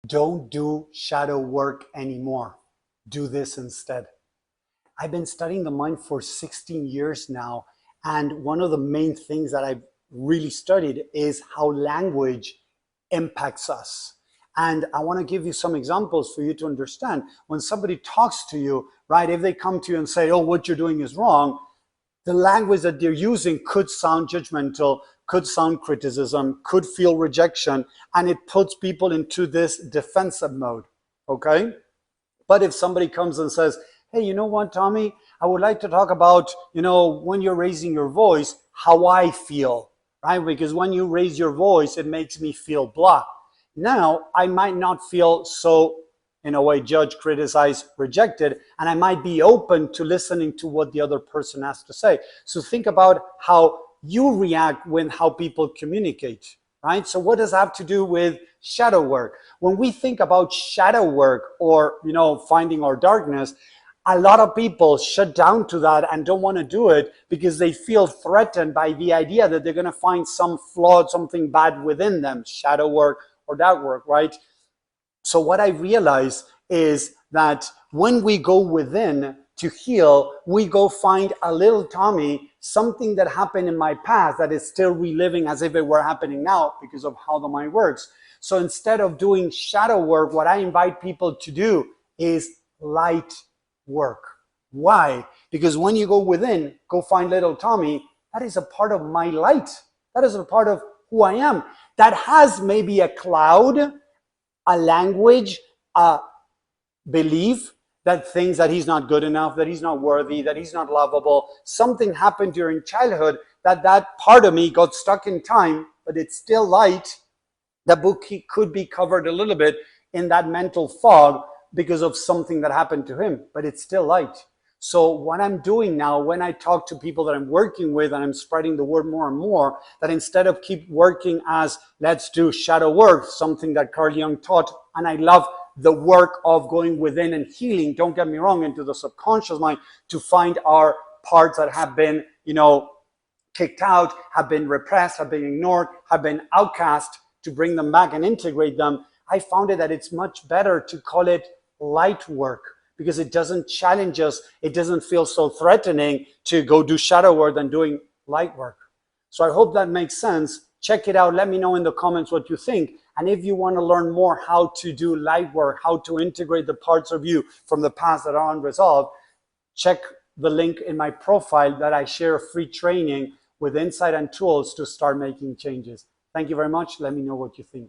Don't do shadow work anymore. Do this instead. I've been studying the mind for 16 years now, and one of the main things that I've really studied is how language impacts us. And I want to give you some examples for you to understand. When somebody talks to you, right, if they come to you and say, oh, what you're doing is wrong, the language that they're using could sound judgmental, could sound criticism, could feel rejection, and it puts people into this defensive mode, okay? But if somebody comes and says, hey, you know what, Tommy, I would like to talk about, when you're raising your voice, how I feel, right? Because when you raise your voice, it makes me feel blah. Now, I might not feel so, in a way, judged, criticized, rejected, and I might be open to listening to what the other person has to say. So think about how you react when how people communicate, right? So what does that have to do with shadow work? When we think about shadow work or, finding our darkness, a lot of people shut down to that and don't want to do it because they feel threatened by the idea that they're going to find some flaw, something bad within them, shadow work or dark work, right? So what I realize is that when we go within to heal, we go find a little Tommy, something that happened in my past that is still reliving as if it were happening now because of how the mind works. So instead of doing shadow work, what I invite people to do is light work. Why? Because when you go within, go find little Tommy, that is a part of my light. That is a part of who I am. That has maybe a cloud, a language, a belief that thinks that he's not good enough, that he's not worthy, that he's not lovable. Something happened during childhood that part of me got stuck in time, but it's still light. The book could be covered a little bit in that mental fog because of something that happened to him, but it's still light. So what I'm doing now, when I talk to people that I'm working with and I'm spreading the word more and more, that instead of keep working as let's do shadow work, something that Carl Jung taught, and I love the work of going within and healing, don't get me wrong, into the subconscious mind to find our parts that have been, kicked out, have been repressed, have been ignored, have been outcast, to bring them back and integrate them. I found it that it's much better to call it light work, because it doesn't challenge us. It doesn't feel so threatening to go do shadow work than doing light work. So I hope that makes sense. Check it out. Let me know in the comments what you think. And if you want to learn more how to do light work, how to integrate the parts of you from the past that are unresolved, check the link in my profile that I share a free training with insight and tools to start making changes. Thank you very much. Let me know what you think.